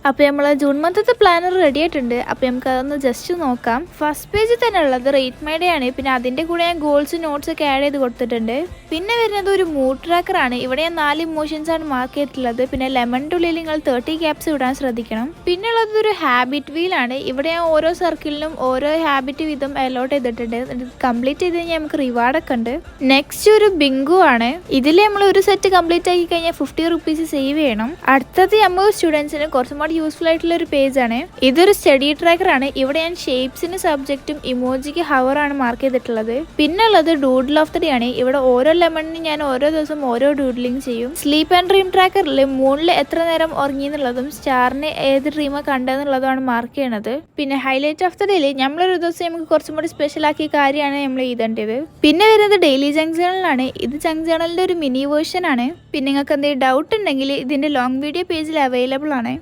അപ്പോൾ നമ്മൾ June മന്ത്ത്തെ planar ready ആയിട്ടുണ്ട്. അപ്പോൾ നമുക്ക് അതൊന്ന് ജസ്റ്റ് നോക്കാം. ഫസ്റ്റ് പേജിൽ തന്നെ ഉള്ളത് റേറ്റ് മൈഡേ ആണ്. പിന്നെ അതിൻ്റെ കൂടെ ഞാൻ ഗോൾസ് നോട്ട്സ് ഒക്കെ ആഡ് ചെയ്ത് കൊടുത്തിട്ടുണ്ട്. പിന്നെ വരുന്നത് ഒരു മൂഡ് ട്രാക്കർ ആണ്. ഇവിടെ ഞാൻ 4 ഇമോഷൻസ് ആണ് മാർക്ക് ചെയ്തിട്ടുള്ളത്. പിന്നെ ലെമണിൻ്റെ ഉള്ളിൽ നിങ്ങൾ 30 ക്യാപ്സ് ഇടാൻ ശ്രദ്ധിക്കണം. പിന്നെ ഉള്ളത് ഒരു ഹാബിറ്റ് വീൽ ആണ്. ഇവിടെ ഞാൻ ഓരോ സർക്കിളിനും ഓരോ ഹാബിറ്റ് വീതം അലോട്ട് ചെയ്തിട്ടുണ്ട്. കംപ്ലീറ്റ് ചെയ്ത് കഴിഞ്ഞാൽ നമുക്ക് റിവാർഡൊക്കെ ഉണ്ട്. നെക്സ്റ്റ് ഒരു ബിങ്കു ആണ്. ഇതിൽ നമ്മൾ ഒരു സെറ്റ് കംപ്ലീറ്റ് ആക്കി കഴിഞ്ഞാൽ 50 റുപ്പീസ് സേവ് ചെയ്യണം. അടുത്തത് നമ്മൾ സ്റ്റുഡൻസിന് കുറച്ചും യൂസ്ഫുൾ ആയിട്ടുള്ള ഒരു പേജ് ആണ്. ഇതൊരു സ്റ്റഡി ട്രാക്കർ ആണ്. ഇവിടെ ഞാൻ ഷേപ്സിന് സബ്ജക്റ്റും ഇമോജിക്ക് ഹവർ ആണ് മാർക്ക് ചെയ്തിട്ടുള്ളത്. പിന്നെ ഉള്ളത് ഡൂഡിൽ ഓഫ് ദി ഡേ ആണ്. ഇവിടെ ഓരോ ലെമണിനും ഞാൻ ഓരോ ദിവസം ഓരോ ഡൂഡ്ലിംഗ് ചെയ്യും. സ്ലീപ്പ് ആൻഡ് ഡ്രീം ട്രാക്കറിൽ മൂണിൽ എത്ര നേരം ഉറങ്ങി എന്നുള്ളതും സ്റ്റാറിന് ഏത് ഡ്രീമ കണ്ടെന്നുള്ളതാണ് മാർക്ക് ചെയ്യണത്. പിന്നെ ഹൈലൈറ്റ് ഓഫ് ദി ഡേയിൽ നമ്മളൊരു ദിവസം നമുക്ക് കുറച്ചും കൂടി സ്പെഷ്യൽ ആക്കിയ കാര്യമാണ് നമ്മൾ എഴുതേണ്ടത്. പിന്നെ വരുന്നത് ഡെയിലി ജങ്ക് ജേണലാണ്. ഇത് ജങ്ക് ജേണലിന്റെ ഒരു മിനി വേർഷൻ ആണ്. പിന്നെ നിങ്ങൾക്ക് എന്തെങ്കിലും ഡൗട്ട് ഉണ്ടെങ്കിൽ ഇതിന്റെ ലോങ് വീഡിയോ പേജിൽ അവൈലബിൾ ആണ്.